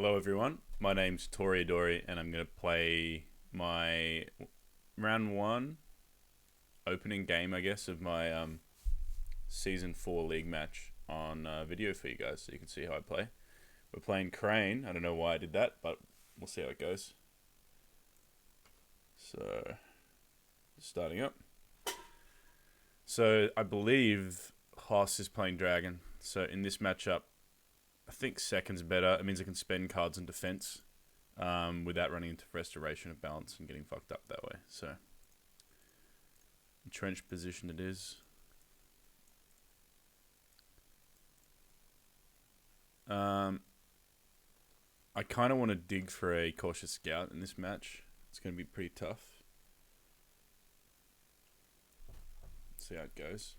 Hello everyone, my name's Toriadori and I'm going to play my round 1 opening game, I guess, of my Season 4 league match on video for you guys so you can see how I play. We're playing Crane. I don't know why I did that, but we'll see how it goes. So, starting up. So, I believe Hoss is playing Dragon. So, in this matchup, I think second's better. It means I can spend cards in defense without running into restoration of balance and getting fucked up that way. So, entrenched position it is. I kind of want to dig for a cautious scout in this match. It's going to be pretty tough. Let's see how it goes.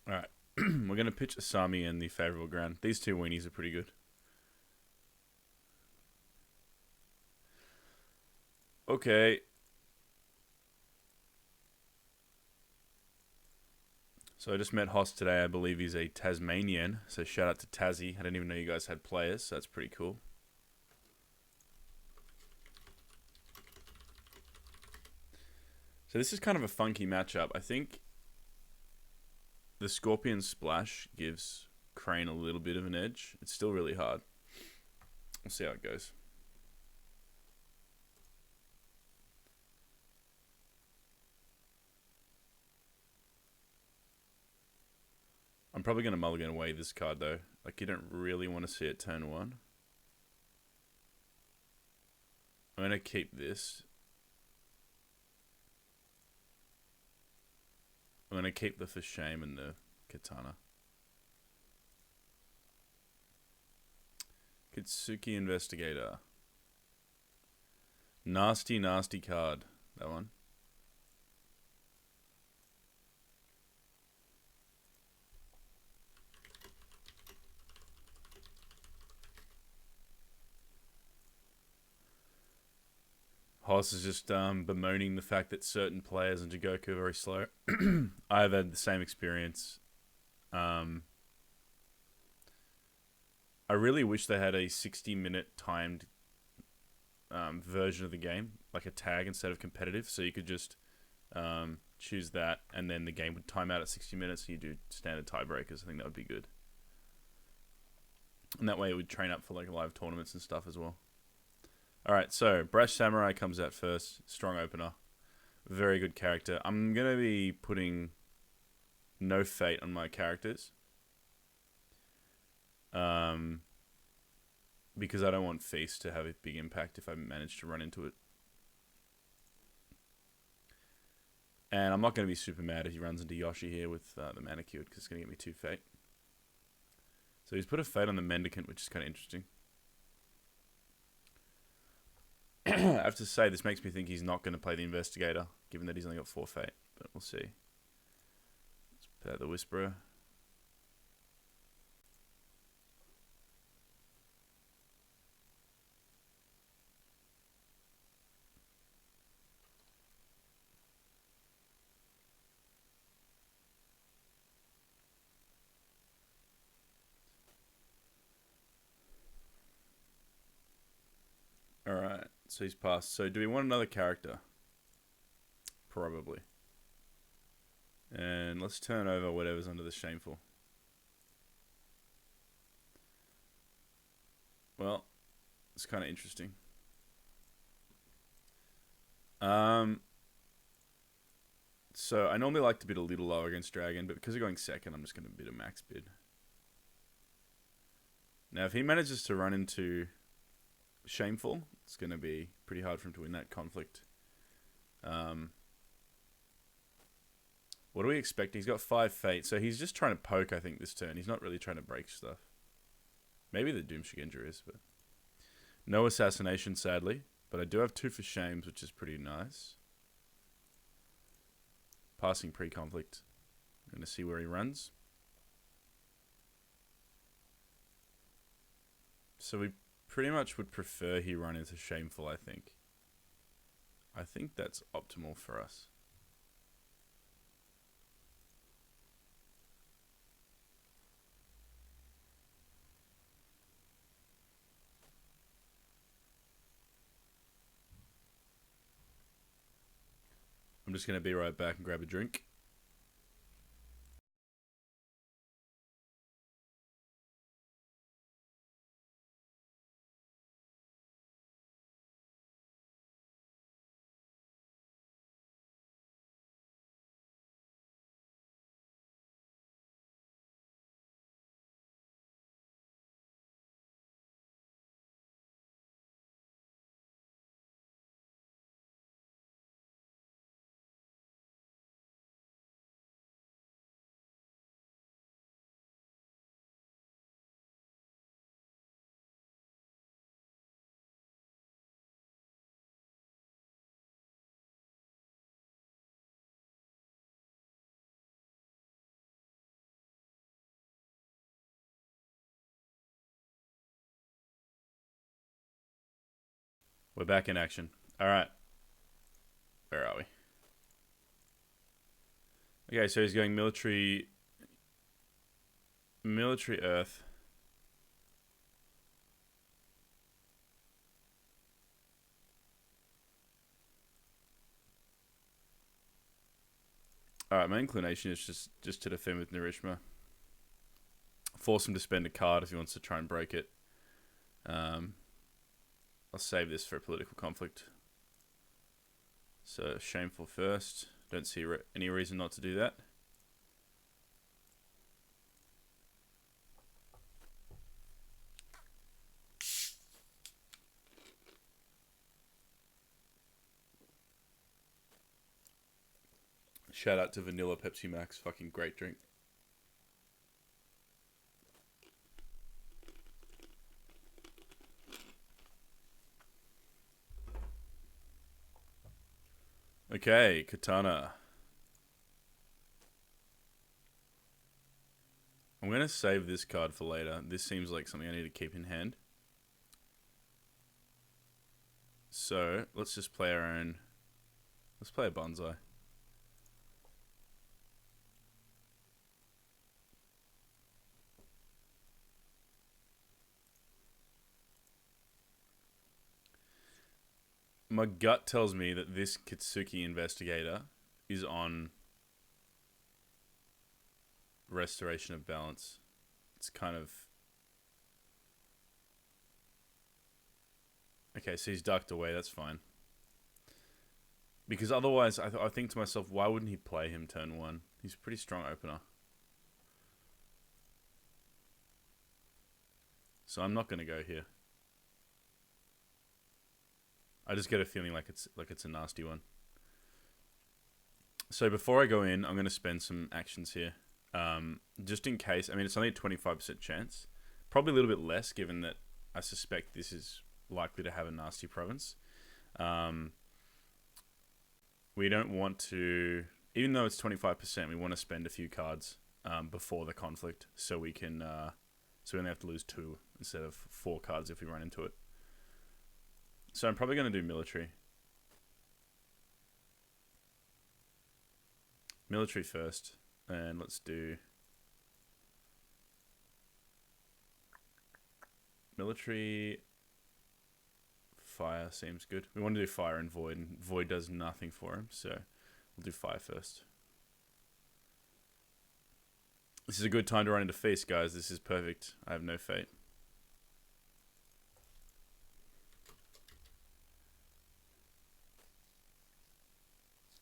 Alright, we're going to pitch Asami in the favourable ground. These two weenies are pretty good. Okay. So I just met Hoss today. I believe he's a Tasmanian. So shout out to Tassie. I didn't even know you guys had players, so that's pretty cool. So this is kind of a funky matchup. I think the Scorpion Splash gives Crane a little bit of an edge. It's still really hard. We'll see how it goes. I'm probably going to mulligan away this card though. Like, you don't really want to see it turn 1. I'm going to keep this. I'm going to keep the For Shame and the Katana. Kitsuki Investigator. Nasty, nasty card. That one. Hoss is just bemoaning the fact that certain players in Jigoku are very slow. I've had the same experience. I really wish they had a 60-minute timed version of the game, like a tag instead of competitive, so you could just choose that, and then the game would time out at 60 minutes, and you do standard tiebreakers. I think that would be good. And that way it would train up for like live tournaments and stuff as well. Alright, so Brash Samurai comes out first. Strong opener. Very good character. I'm going to be putting no fate on my characters. Because I don't want Feast to have a big impact if I manage to run into it. And I'm not going to be super mad if he runs into Yoshi here with the Manicure, because it's going to get me 2 fate. So he's put a fate on the Mendicant, which is kind of interesting. I have to say, this makes me think he's not going to play the Investigator, given that he's only got 4 fate, but we'll see. Let's play the Whisperer. Alright, so he's passed. So do we want another character? Probably. And let's turn over whatever's under the Shameful. Well, it's kind of interesting. So I normally like to bid a little lower against Dragon, but because we're going second, I'm just going to bid a max bid. Now, if he manages to run into Shameful, it's going to be pretty hard for him to win that conflict. What do we expect? He's got 5 fate, so he's just trying to poke, I think, this turn. He's not really trying to break stuff. Maybe the Doom Shigenja is, but no assassination, sadly. But I do have 2 for shames, which is pretty nice. Passing pre-conflict. I'm going to see where he runs. So we pretty much would prefer he run into Shameful, I think. I think that's optimal for us. I'm just going to be right back and grab a drink. We're back in action. All right. Where are we? Okay, so he's going military earth. Alright, my inclination is just to defend with Narishma. Force him to spend a card if he wants to try and break it. I'll save this for a political conflict. So, Shameful first. Don't see any reason not to do that. Shout out to Vanilla Pepsi Max. Fucking great drink. Okay, Katana. I'm going to save this card for later. This seems like something I need to keep in hand. So, let's just play our own. Let's play a Bonsai. My gut tells me that this Kitsuki Investigator is on Restoration of Balance. It's kind of... Okay, so he's ducked away, that's fine. Because otherwise, I think to myself, why wouldn't he play him turn 1? He's a pretty strong opener. So I'm not going to go here. I just get a feeling like it's a nasty one. So before I go in, I'm going to spend some actions here. Just in case. I mean, it's only a 25% chance. Probably a little bit less, given that I suspect this is likely to have a nasty province. We don't want to... Even though it's 25%, we want to spend a few cards before the conflict, so we can... so we only have to lose 2 instead of 4 cards if we run into it. So I'm probably going to do military. Military first. And let's do... Military... Fire seems good. We want to do Fire and Void. And Void does nothing for him. So we'll do Fire first. This is a good time to run into Feast, guys. This is perfect. I have no fate.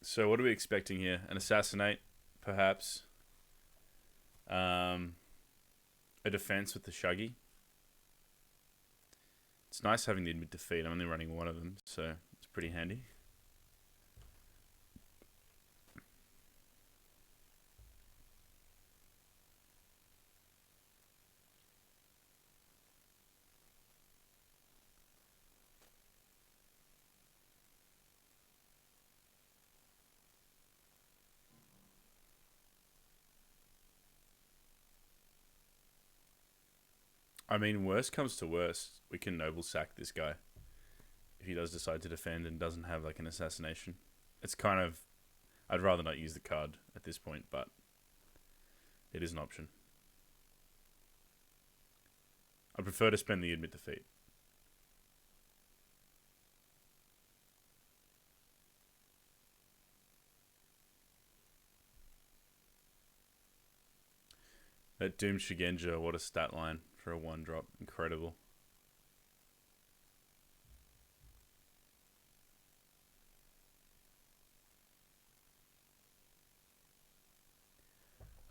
So what are we expecting here? An Assassinate, perhaps. A Defense with the Shuggy. It's nice having the Admit Defeat. I'm only running one of them, so it's pretty handy. I mean, worst comes to worst, we can noble sack this guy if he does decide to defend and doesn't have like an assassination. It's kind of, I'd rather not use the card at this point, but it is an option. I prefer to spend the admit defeat. That Doom Shigenja, what a stat line for a 1-drop. Incredible.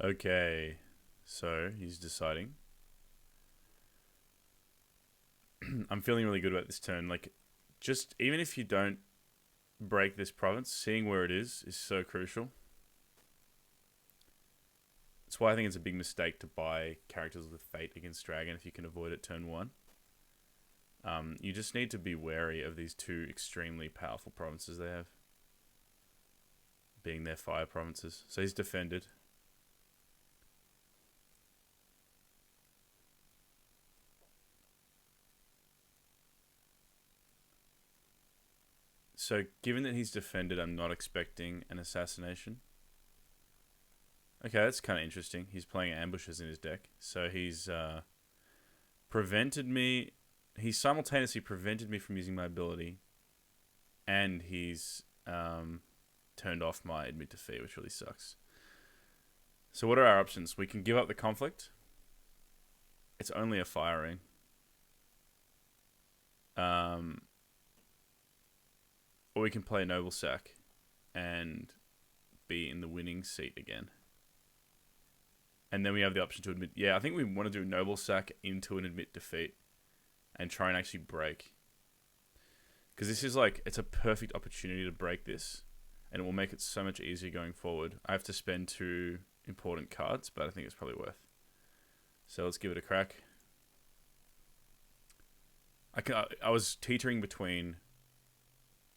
Okay, so he's deciding. I'm feeling really good about this turn. Like, just even if you don't break this province, seeing where it is so crucial. That's why I think it's a big mistake to buy characters with Fate against Dragon if you can avoid it turn 1. You just need to be wary of these two extremely powerful provinces they have, being their fire provinces. So he's defended. So given that he's defended, I'm not expecting an assassination. Okay, that's kind of interesting. He's playing ambushes in his deck. So he's prevented me... He's simultaneously prevented me from using my ability, and he's turned off my admit defeat, which really sucks. So what are our options? We can give up the conflict. It's only a firing. Or we can play Noble Sack and be in the winning seat again. And then we have the option to admit... Yeah, I think we want to do Noble Sack into an admit defeat and try and actually break. Because this is like... It's a perfect opportunity to break this, and it will make it so much easier going forward. I have to spend 2 important cards, but I think it's probably worth. So let's give it a crack. I was teetering between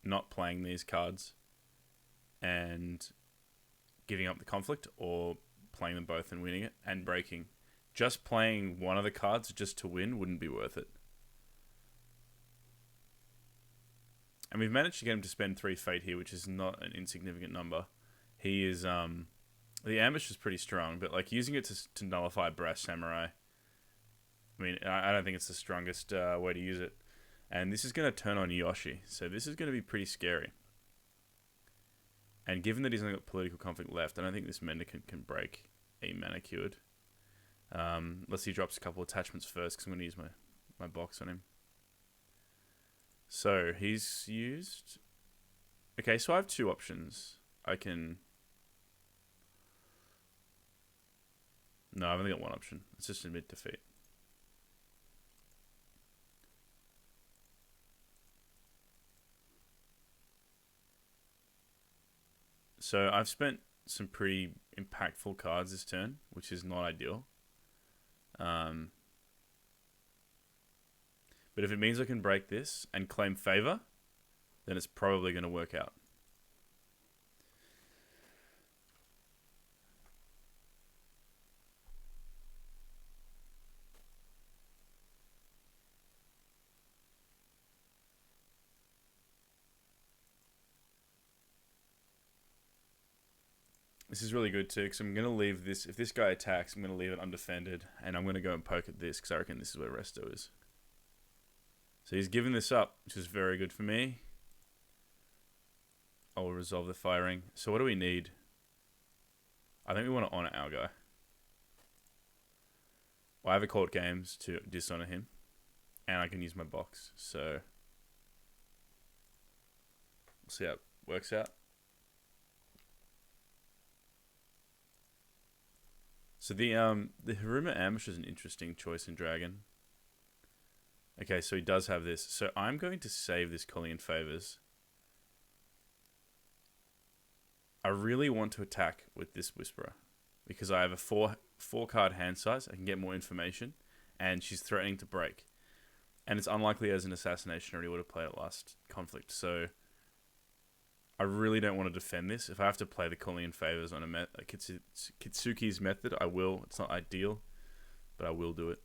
not playing these cards and giving up the conflict, or playing them both and winning it and breaking. Just playing one of the cards just to win wouldn't be worth it. And we've managed to get him to spend 3 fate here, which is not an insignificant number. He is the ambush is pretty strong, but like using it to nullify Brass Samurai, I mean, I don't think it's the strongest way to use it. And this is going to turn on Yoshi, so this is going to be pretty scary. And given that he's only got political conflict left, I don't think this Mendicant can break a Manicured. Unless he drops a couple attachments first, because I'm going to use my box on him. So, he's used... Okay, so I have 2 options. I can... No, I've only got 1 option. It's just admit defeat. So I've spent some pretty impactful cards this turn, which is not ideal. But if it means I can break this and claim favor, then it's probably going to work out. This is really good too, because I'm going to leave this... If this guy attacks, I'm going to leave it undefended, and I'm going to go and poke at this, because I reckon this is where Resto is. So he's given this up, which is very good for me. I'll resolve the firing. So what do we need? I think we want to honor our guy. Well, I have a court games to dishonor him, and I can use my box, so... We'll see how it works out. So the Haruma Ambush is an interesting choice in Dragon. Okay, so he does have this. So I'm going to save this Colleen Favors. I really want to attack with this Whisperer, because I have a four card hand size. I can get more information, and she's threatening to break. And it's unlikely as an assassination, or he would have played it last conflict. So I really don't want to defend this. If I have to play the Colleen Favors on a Kitsuki's method, I will. It's not ideal, but I will do it.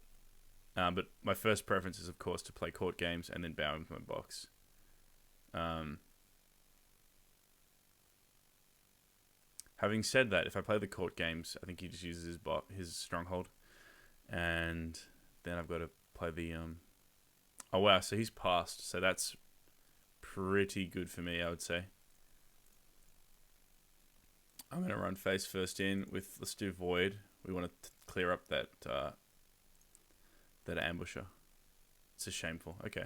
But my first preference is, of course, to play court games and then bow with my box. Having said that, if I play the court games, I think he just uses his stronghold, and then I've got to play the Oh wow, so he's passed, so that's pretty good for me, I would say. I'm gonna run face first in with, let's do Void. We want to clear up that that ambusher. It's a shameful. Okay.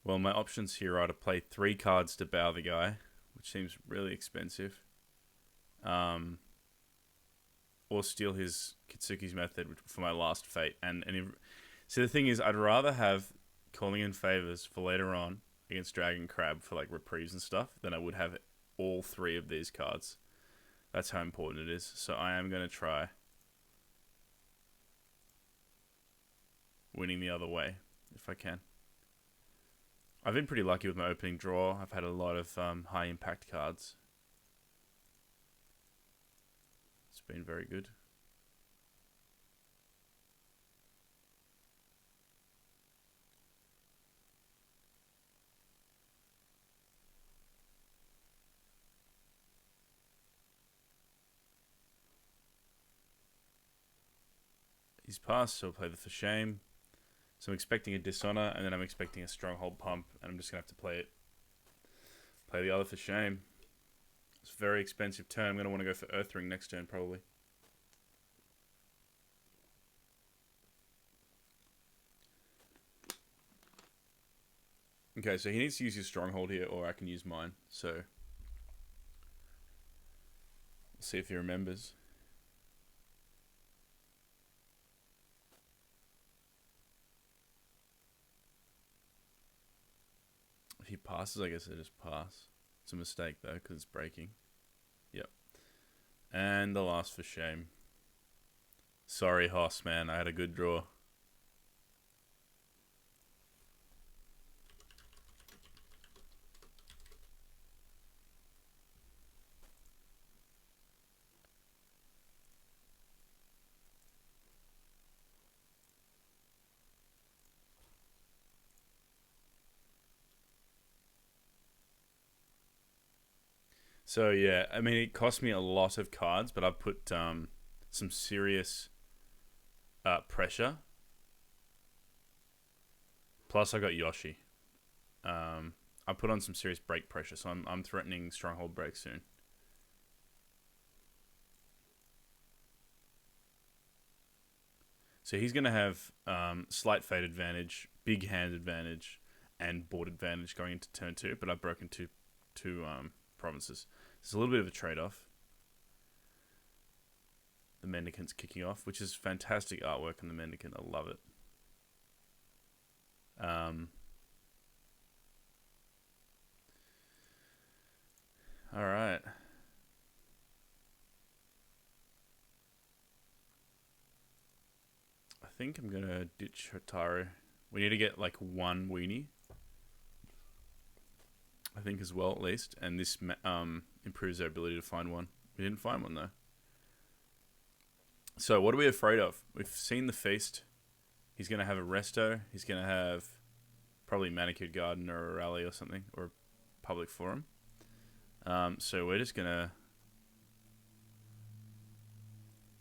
Well, my options here are to play 3 cards to bow the guy, which seems really expensive. Or steal his Kitsuki's method for my last fate. So the thing is, I'd rather have calling in favors for later on against Dragon Crab for like reprieves and stuff than I would have all 3 of these cards. That's how important it is. So I am going to try winning the other way if I can. I've been pretty lucky with my opening draw. I've had a lot of high impact cards. It's been very good. He's passed, so I'll play the For Shame. So I'm expecting a Dishonor, and then I'm expecting a Stronghold Pump, and I'm just going to have to play the other For Shame. It's a very expensive turn. I'm going to want to go for Earthring next turn, probably. Okay, so he needs to use his Stronghold here, or I can use mine. So, we'll see if he remembers. If he passes, I guess I just pass. It's a mistake, though, because it's breaking. Yep. And the last For Shame. Sorry, Hoss, man. I had a good draw. So yeah, I mean, it cost me a lot of cards, but I put some serious pressure. Plus, I got Yoshi. I put on some serious break pressure, so I'm threatening Stronghold break soon. So he's going to have slight fate advantage, big hand advantage, and board advantage going into turn 2, but I've broken two provinces. It's a little bit of a trade-off. The Mendicant's kicking off, which is fantastic artwork on the Mendicant. I love it. Alright. I think I'm going to ditch Hotaru. We need to get like 1 weenie. I think as well, at least. And this improves our ability to find one. We didn't find one, though. So, what are we afraid of? We've seen the Feast. He's going to have a Resto. He's going to have probably Manicured Garden or a Rally or something. Or a Public Forum. So, we're just going to...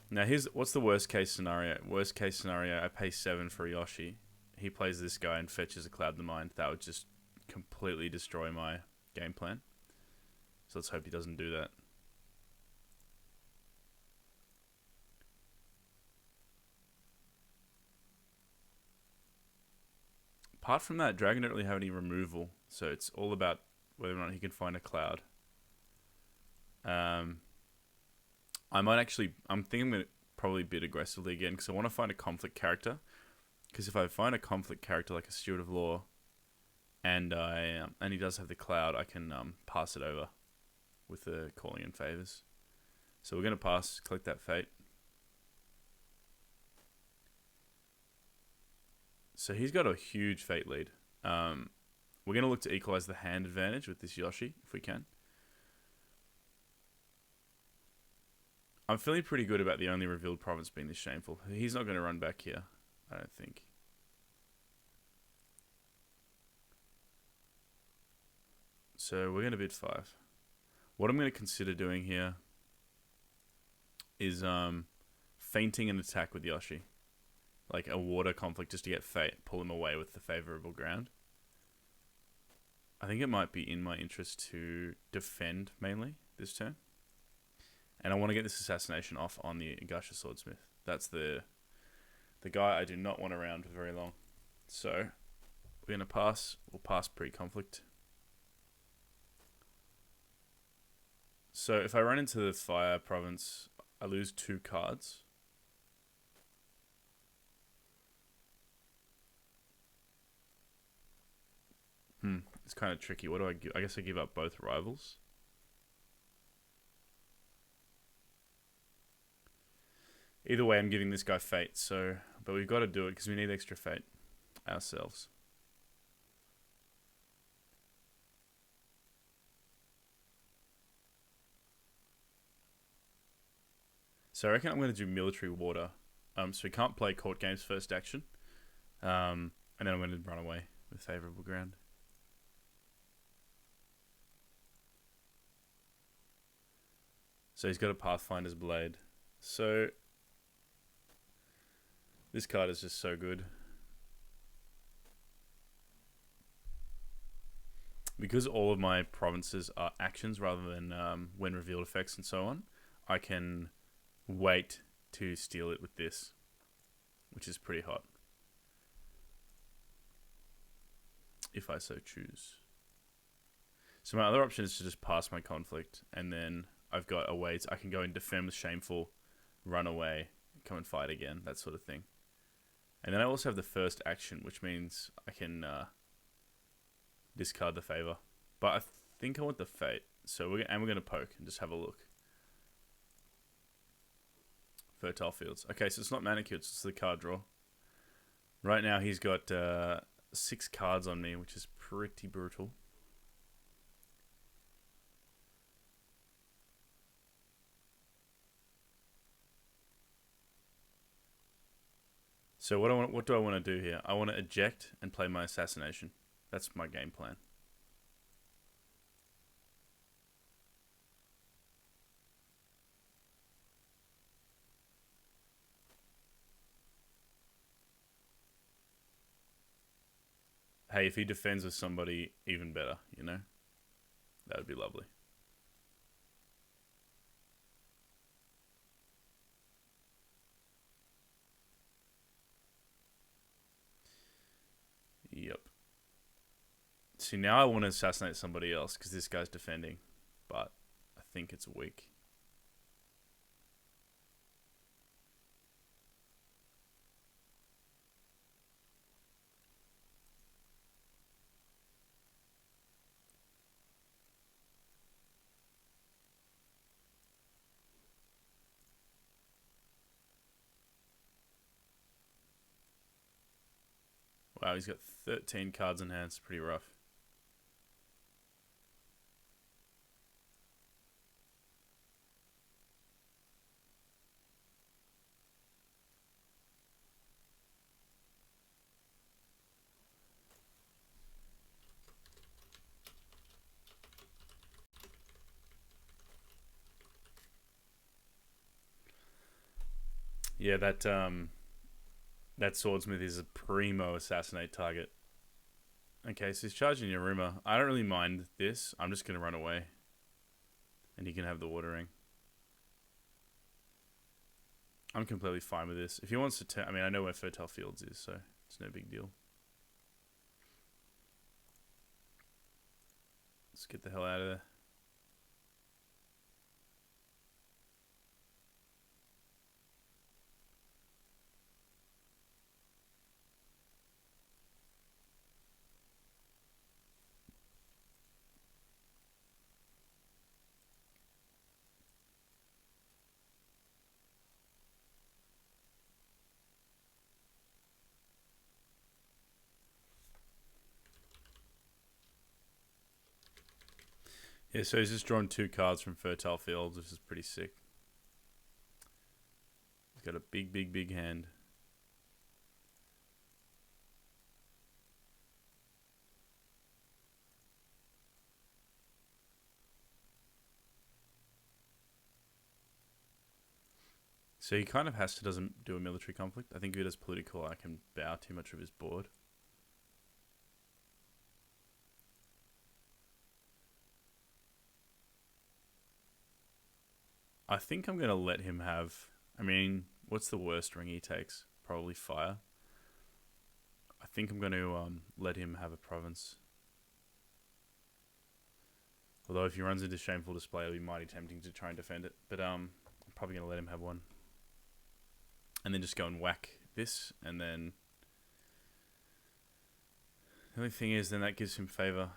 Now, what's the worst case scenario? Worst case scenario, I pay 7 for Yoshi. He plays this guy and fetches a Cloud the Mind. That would just completely destroy my game plan. So let's hope he doesn't do that. apart from that, Dragon don't really have any removal, so it's all about whether or not he can find a cloud. I'm thinking I'm going to probably bid aggressively again because I want to find a conflict character. Because if I find a conflict character like a Steward of Law, and he does have the cloud, I can pass it over with the calling in favors. So we're going to pass, collect that fate. So he's got a huge fate lead. We're going to look to equalize the hand advantage with this Yoshi, if we can. I'm feeling pretty good about the only revealed province being this Shameful. He's not going to run back here, I don't think. So we're going to bid 5. What I'm going to consider doing here is feinting an attack with Yoshi. Like a water conflict just to get fate, pull him away with the favorable ground. I think it might be in my interest to defend mainly this turn. And I want to get this assassination off on the Gusha Swordsmith. That's the guy I do not want around for very long. So we're going to pass. We'll pass pre-conflict. So if I run into the fire province, I lose 2 cards. It's kind of tricky. What do I give? I guess I give up both rivals. Either way, I'm giving this guy fate. So, but we've got to do it because we need extra fate ourselves. So I reckon I'm going to do military water. So we can't play court games first action. And then I'm going to run away with favorable ground. So he's got a Pathfinder's Blade. So this card is just so good. Because all of my provinces are actions rather than when revealed effects and so on, I can wait to steal it with this, which is pretty hot. If I so choose. So my other option is to just pass my conflict, and then I've got a way I can go and defend with Shameful, run away, come and fight again, that sort of thing. And then I also have the first action, which means I can discard the favor. But I think I want the fate. So we're going to poke and just have a look. Fertile Fields. Okay, so it's not Manicured, it's the card draw. Right now he's got 6 cards on me, which is pretty brutal. So what do I want to do here? I want to eject and play my assassination. That's my game plan. Hey, if he defends with somebody, even better, you know? That would be lovely. Yep. See, now I want to assassinate somebody else because this guy's defending, but I think it's weak. Wow, he's got 13 cards in hand. It's pretty rough. Yeah, that swordsmith is a primo assassinate target. Okay, so he's charging Yaruma. I don't really mind this. I'm just going to run away. And he can have the water ring. I'm completely fine with this. If he wants to I mean, I know where Fertile Fields is, so it's no big deal. Let's get the hell out of there. Yeah, so he's just drawn 2 cards from Fertile Fields, which is pretty sick. He's got a big, big, big hand. So he kind of doesn't do a military conflict. I think if he does political, I can bow too much of his board. I think I'm going to let him have... I mean, what's the worst ring he takes? Probably fire. I think I'm going to let him have a province. Although if he runs into Shameful Display, it'll be mighty tempting to try and defend it. But I'm probably going to let him have one. And then just go and whack this. And then... The only thing is, then that gives him favour.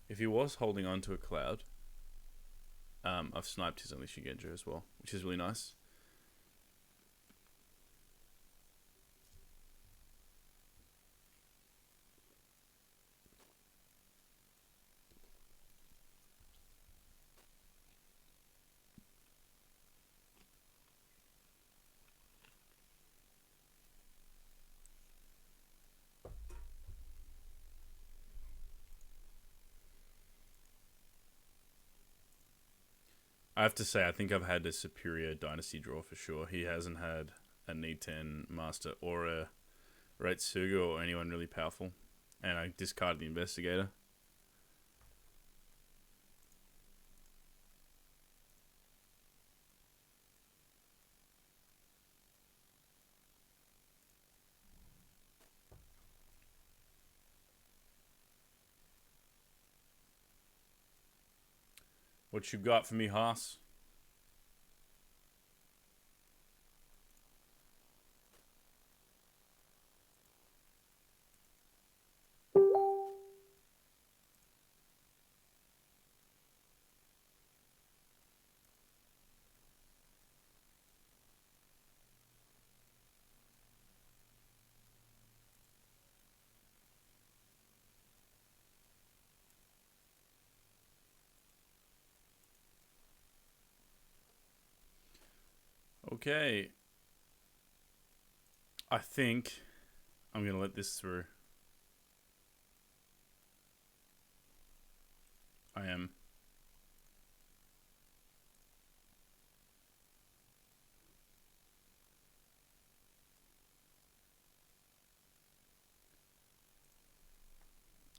If he was holding on to a cloud, I've sniped his Unleashing Genja as well, which is really nice. I have to say, I think I've had a superior Dynasty draw for sure. He hasn't had a Need 10 Master or a Retsuga or anyone really powerful. And I discarded the Investigator. What you got for me, Haas? Okay. I think I'm going to let this through. I am.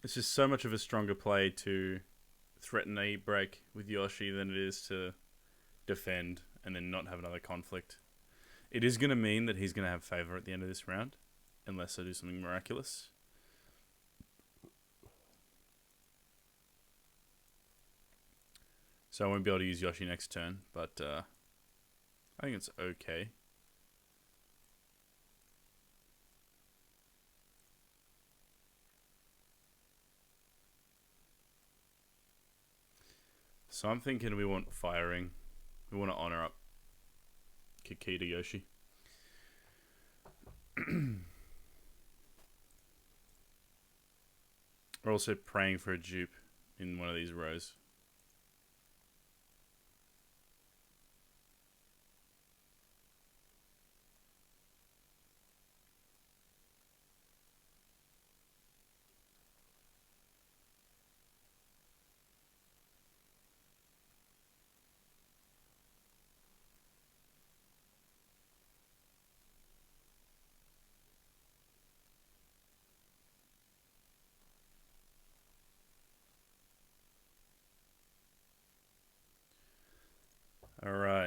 It's just so much of a stronger play to threaten a break with Yoshi than it is to defend and then not have another conflict. It is going to mean that he's going to have favour at the end of this round, unless I do something miraculous. So I won't be able to use Yoshi next turn, but I think it's okay. So I'm thinking we want firing. We want to honour up Kikita Yoshi. We're also praying for a dupe in one of these rows.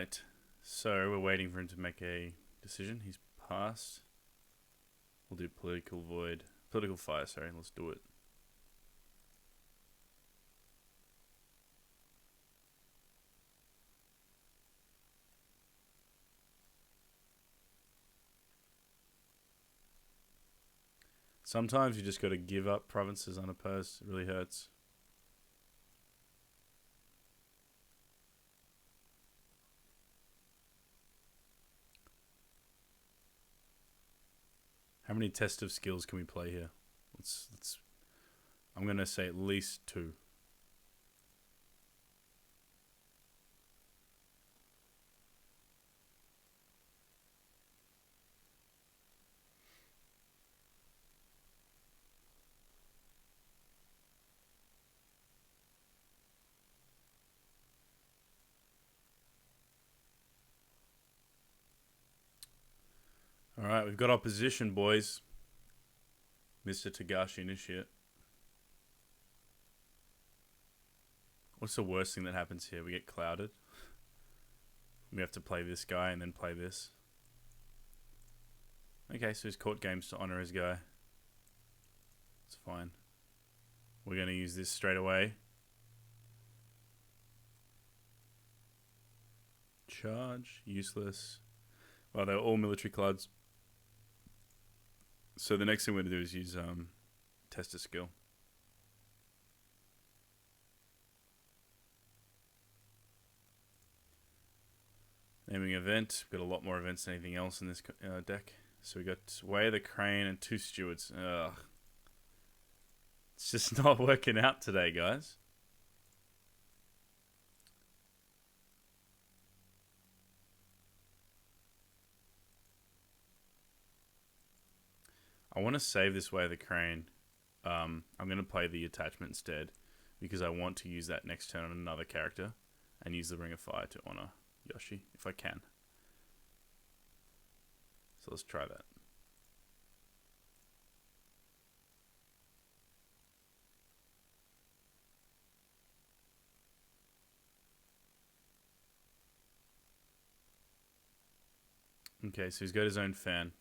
Alright. So we're waiting for him to make a decision. He's passed. We'll do political void. Political fire, sorry. Let's do it. Sometimes you just got to give up provinces unopposed. It really hurts. How many test of skills can we play here? Let's. I'm gonna say at least 2. Alright, we've got opposition, boys. Mr. Tagashi Initiate. What's the worst thing that happens here? We get clouded. We have to play this guy and then play this. Okay, so he's court games to honor his guy. It's fine. We're going to use this straight away. Charge. Useless. Well, they're all military clouds. So the next thing we're going to do is use test a skill. Naming event. We've got a lot more events than anything else in this deck. So we got Way of the Crane and 2 stewards. Ugh. It's just not working out today, guys. I want to save this Way of the Crane. I'm going to play the attachment instead because I want to use that next turn on another character and use the Ring of Fire to honor Yoshi if I can. So let's try that. Okay, so he's got his own fan.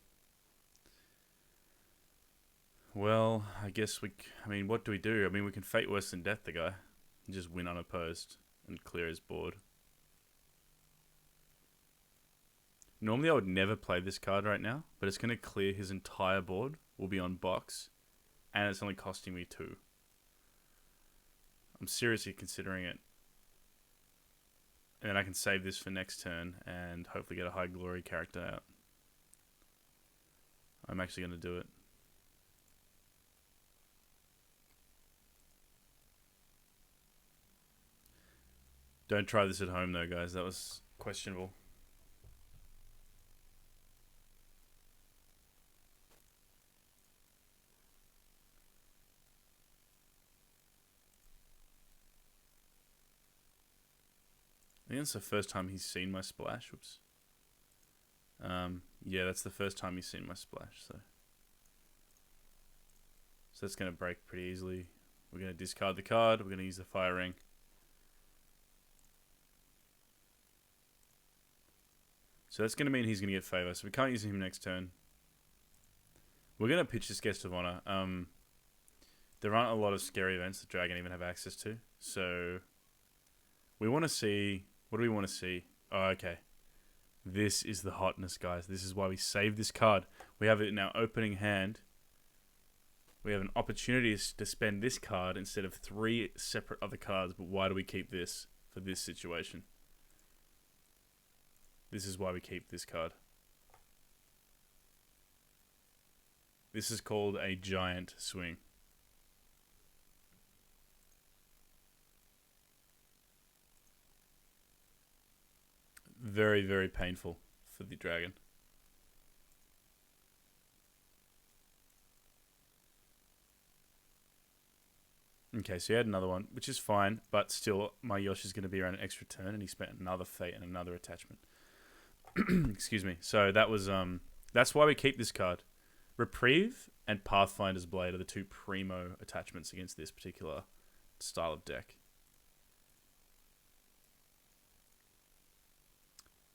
Well, I guess I mean, what do we do? I mean, we can Fate Worse Than Death the guy and just win unopposed and clear his board. Normally I would never play this card right now, but it's going to clear his entire board. We'll be on box, and it's only costing me 2. I'm seriously considering it. And then I can save this for next turn and hopefully get a high glory character out. I'm actually going to do it. Don't try this at home though, guys. That was questionable. I think that's the first time he's seen my splash. Whoops. Yeah, that's the first time he's seen my splash. So that's going to break pretty easily. We're going to discard the card. We're going to use the fire ring. So that's going to mean he's going to get favor. So we can't use him next turn. We're going to pitch this Guest of Honor. There aren't a lot of scary events that Dragon even have access to. So we want to see... What do we want to see? Oh, okay. This is the hotness, guys. This is why we save this card. We have it in our opening hand. We have an opportunity to spend this card instead of 3 separate other cards. But why do we keep this for this situation? This is why we keep this card. This is called a giant swing. Very, very painful for the dragon. Okay, so he had another one, which is fine, but still, my Yoshi's going to be around an extra turn, and he spent another fate and another attachment. Excuse me. So that was that's why we keep this card. Reprieve and Pathfinder's Blade are the 2 primo attachments against this particular style of deck.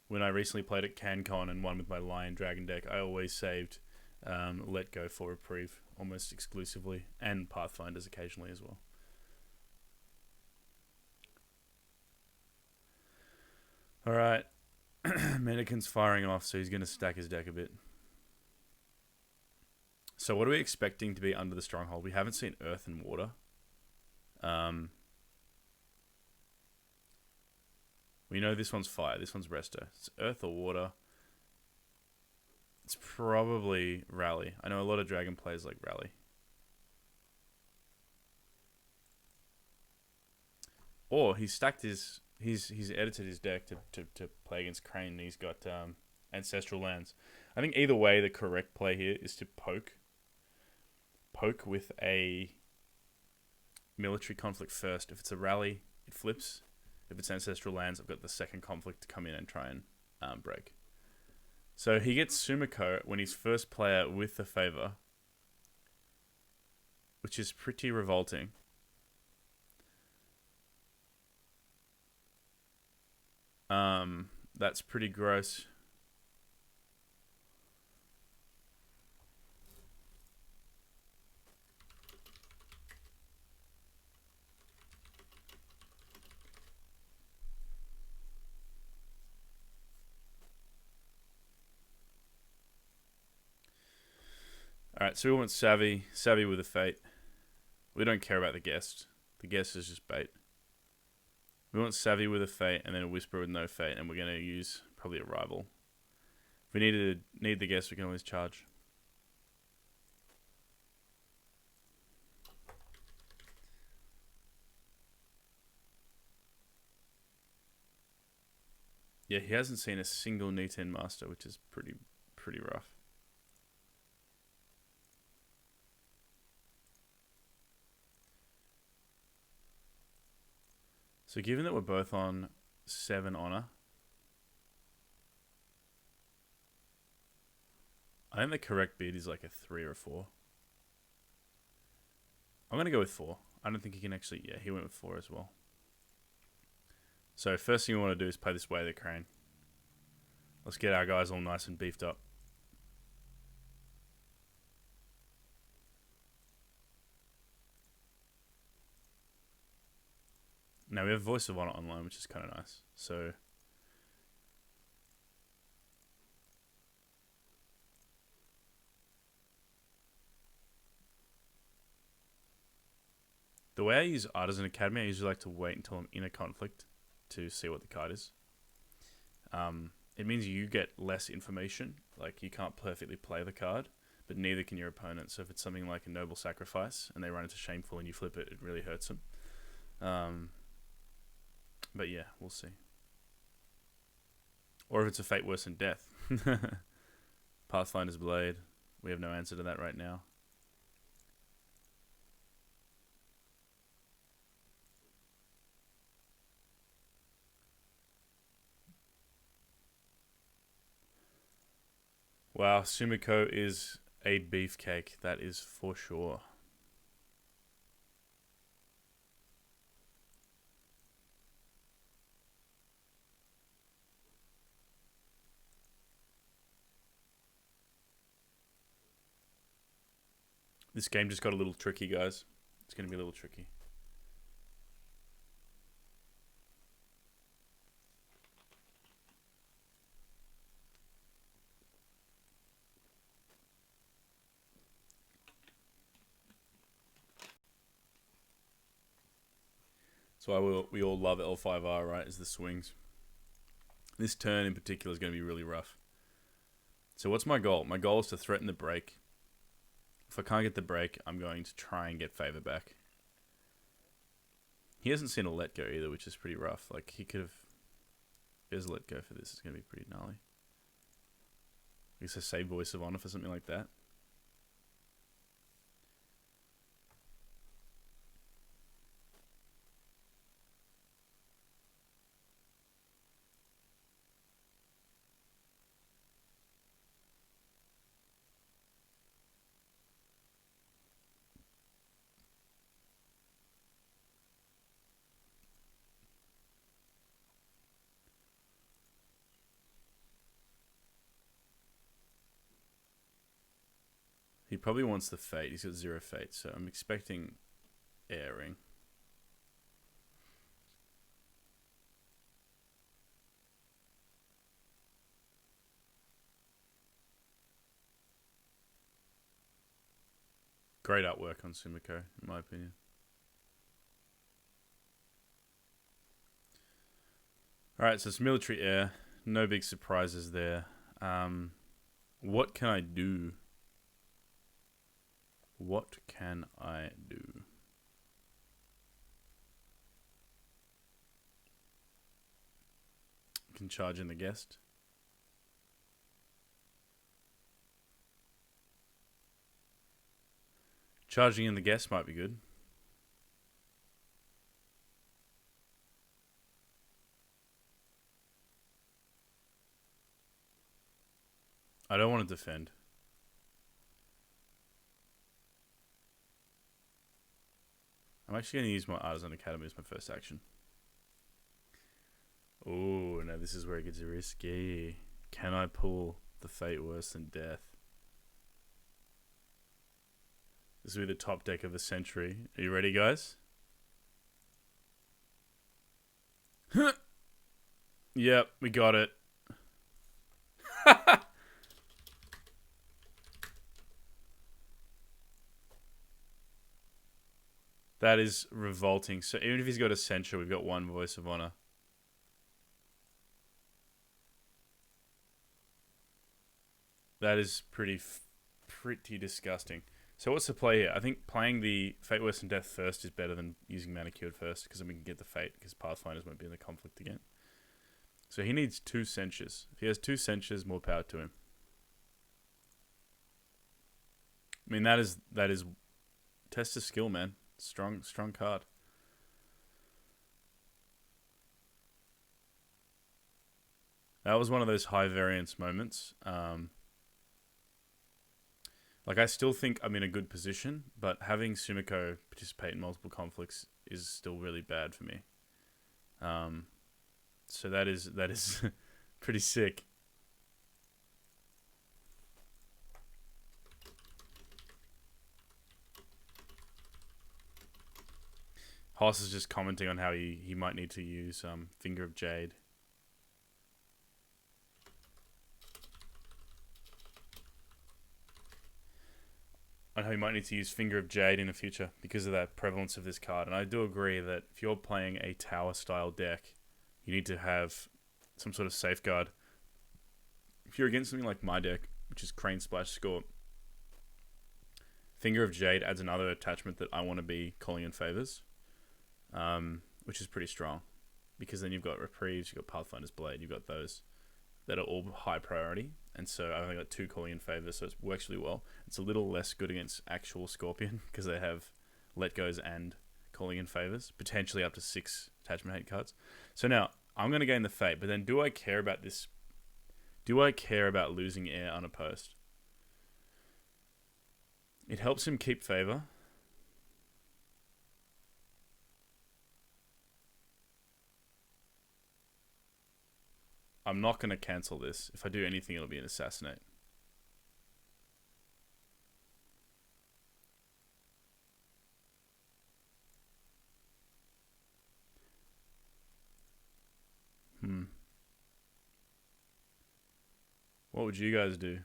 when I recently played at CanCon and won with my Lion Dragon deck, I always saved Let Go for Reprieve almost exclusively, and Pathfinders occasionally as well. Alright, Mannequin's firing off, so he's going to stack his deck a bit. So what are we expecting to be under the Stronghold? We haven't seen Earth and Water. We know this one's Fire, this one's Resto. It's Earth or Water. It's probably Rally. I know a lot of Dragon players like Rally. Or he's stacked his... He's edited his deck to play against Crane, and he's got Ancestral Lands. I think either way, the correct play here is to poke with a military conflict first. If it's a Rally, it flips. If it's Ancestral Lands, I've got the second conflict to come in and try and break. So he gets Sumiko when he's first player with the favor, which is pretty revolting. That's pretty gross. Alright, so we want Savvy with a Fate. We don't care about the guest. The guest is just bait. We want Savvy with a Fate, and then a Whisper with no Fate, and we're going to use probably a Rival. If we need the guest, we can always charge. Yeah, he hasn't seen a single Niten Master, which is pretty rough. So given that we're both on 7 Honor, I think the correct bid is like a 3 or a 4. I'm going to go with 4. I don't think he can actually... Yeah, he went with 4 as well. So first thing we want to do is play this Way of the Crane. Let's get our guys all nice and beefed up. Now we have Voice of Honor online, which is kind of nice. So the way I use Artisan Academy, I usually like to wait until I'm in a conflict to see what the card is. It means you get less information. Like, you can't perfectly play the card, but neither can your opponent. So if it's something like a Noble Sacrifice and they run into Shameful and you flip it, it really hurts them. But yeah, we'll see. Or if it's a Fate worse than Death. Pathfinder's Blade. We have no answer to that right now. Wow, Sumiko is a beefcake. That is for sure. This game just got a little tricky, guys. It's going to be a little tricky. That's why we all love L5R, right? Is the swings. This turn in particular is going to be really rough. So what's my goal? My goal is to threaten the break. If I can't get the break, I'm going to try and get favor back. He hasn't seen a let go either, which is pretty rough. Like, he could have... If there's a let go for this, it's going to be pretty gnarly. I guess I say Voice of Honor for something like that. He probably wants the fate. He's got 0 fate, so I'm expecting airing. Great artwork on Sumiko, in my opinion. Alright, so it's military air. No big surprises there. What can I do? What can I do? Can charge in the guest. Charging in the guest might be good. I don't want to defend. I'm actually going to use my Artisan Academy as my first action. Oh, no, this is where it gets risky. Can I pull the fate worse than death? This will be the top deck of the century. Are you ready, guys? Yep, we got it. That is revolting. So even if he's got a censure, we've got 1 voice of honor. That is pretty disgusting. So what's the play here? I think playing the Fate Worse than Death first is better than using Manicured first, because then we can get the Fate, because Pathfinders won't be in the conflict again. So he needs 2 censures. If he has 2 censures, more power to him. I mean, that is test of skill, man. Strong card. That was one of those high variance moments. Like, I still think I'm in a good position, but having Sumiko participate in multiple conflicts is still really bad for me. So that is pretty sick. Hoss is just commenting on how he might need to use Finger of Jade. On how you might need to use Finger of Jade in the future because of that prevalence of this card. And I do agree that if you're playing a tower-style deck, you need to have some sort of safeguard. If you're against something like my deck, which is Crane Splash Score, Finger of Jade adds another attachment that I want to be calling in favors, which is pretty strong. Because then you've got Reprieves, you've got Pathfinder's Blade, you've got those that are all high priority. And so I've only got 2 calling in favor, so it works really well. It's a little less good against actual Scorpion because they have Let Goes and calling in favors, potentially up to 6 attachment hate cards. So now I'm going to gain the Fate, but then do I care about this? Do I care about losing air unopposed? It helps him keep favor. I'm not going to cancel this. If I do anything, it'll be an Assassinate. What would you guys do?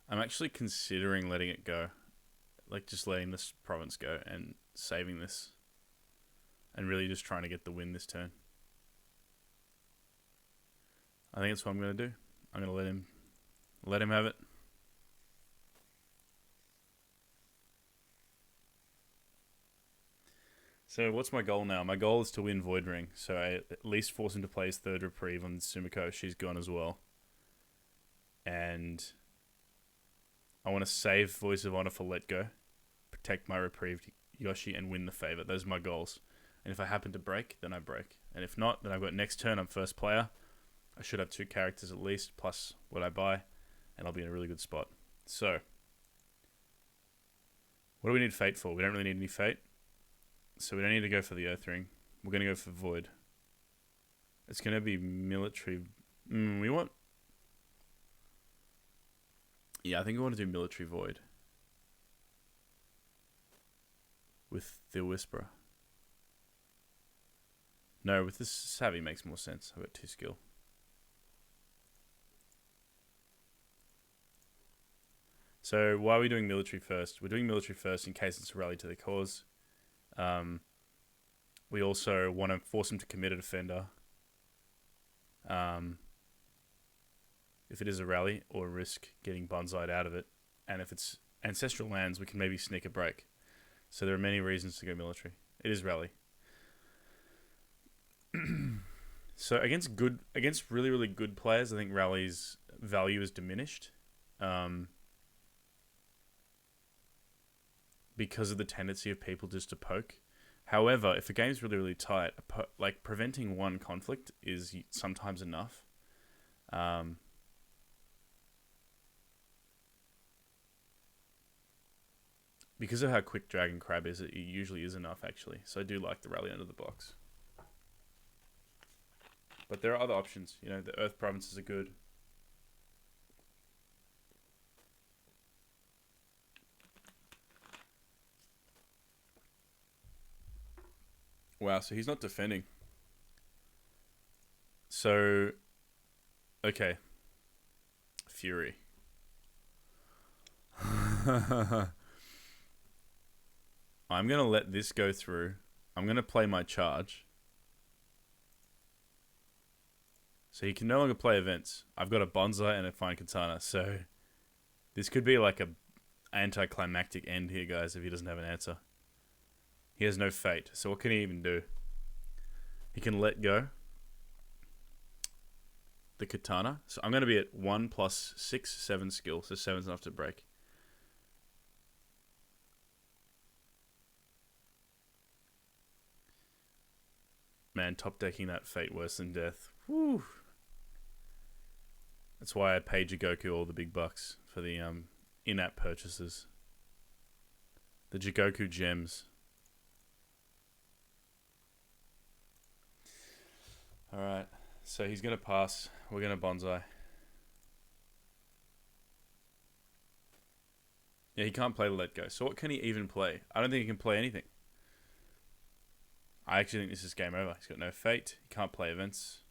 I'm actually considering letting it go. Like, just letting this province go and saving this. And really just trying to get the win this turn. I think that's what I'm going to do. I'm going to let him have it. So what's my goal now? My goal is to win Void Ring. So I at least force him to play his 3rd Reprieve on Sumiko. She's gone as well. And I want to save Voice of Honor for Let Go. Protect my Reprieved Yoshi and win the favor. Those are my goals. And if I happen to break, then I break. And if not, then I've got next turn, I'm first player. I should have 2 characters at least, plus what I buy. And I'll be in a really good spot. So, what do we need Fate for? We don't really need any Fate. So we don't need to go for the Earth Ring. We're going to go for Void. It's going to be military. We want Yeah, I think I want to do Military Void with the Whisperer. No, with this Savvy makes more sense. I've got 2 skill. So why are we doing military first? We're doing military first in case it's a rally to the cause. We also want to force him to commit a defender. If it is a rally, or risk getting bonsai'd out of it. And if it's ancestral lands, we can maybe sneak a break. So there are many reasons to go military. It is rally. So against really, really good players, I think rally's value is diminished. Because of the tendency of people just to poke. However, if a game's really, really tight, like preventing one conflict is sometimes enough. Because of how quick Dragon Crab is, it usually is enough, actually. So I do like the rally under the box. But there are other options. You know, the Earth provinces are good. Wow, so he's not defending. So, okay. Fury. I'm going to let this go through. I'm going to play my charge. So he can no longer play events. I've got a Bonsai and a Fine Katana. So this could be like a anticlimactic end here, guys, if he doesn't have an answer. He has no fate. So what can he even do? He can let go the Katana. So I'm going to be at 1 plus 6, 7 skill. So 7's enough to break. Man, top decking that fate worse than death. Whew. That's why I pay Jigoku all the big bucks for the in-app purchases. The Jigoku gems. Alright, so he's going to pass. We're going to Bonsai. Yeah, he can't play Let Go. So what can he even play? I don't think he can play anything. I actually think this is game over. He's got no fate. He can't play events.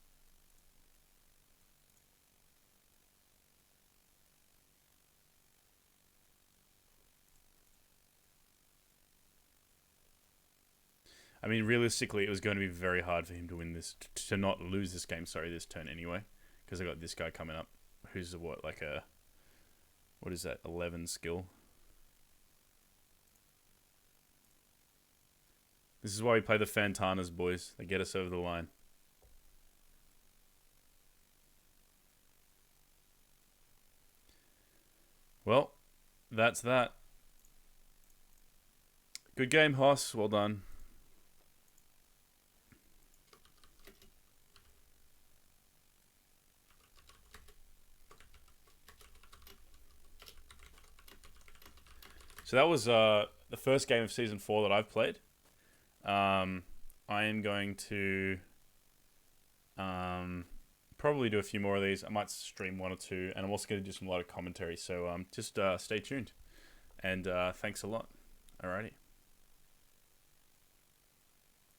I mean, realistically, it was going to be very hard for him to win this, to not lose this game, this turn anyway. Because I got this guy coming up, who's what is that, 11 skill? This is why we play the Fantanas, boys. They get us over the line. Well, that's that. Good game, Hoss. Well done. So that was the first game of Season 4 that I've played. I am going to probably do a few more of these. I might stream 1 or 2, and I'm also going to do some lighter commentary. So just stay tuned, and thanks a lot. Alrighty.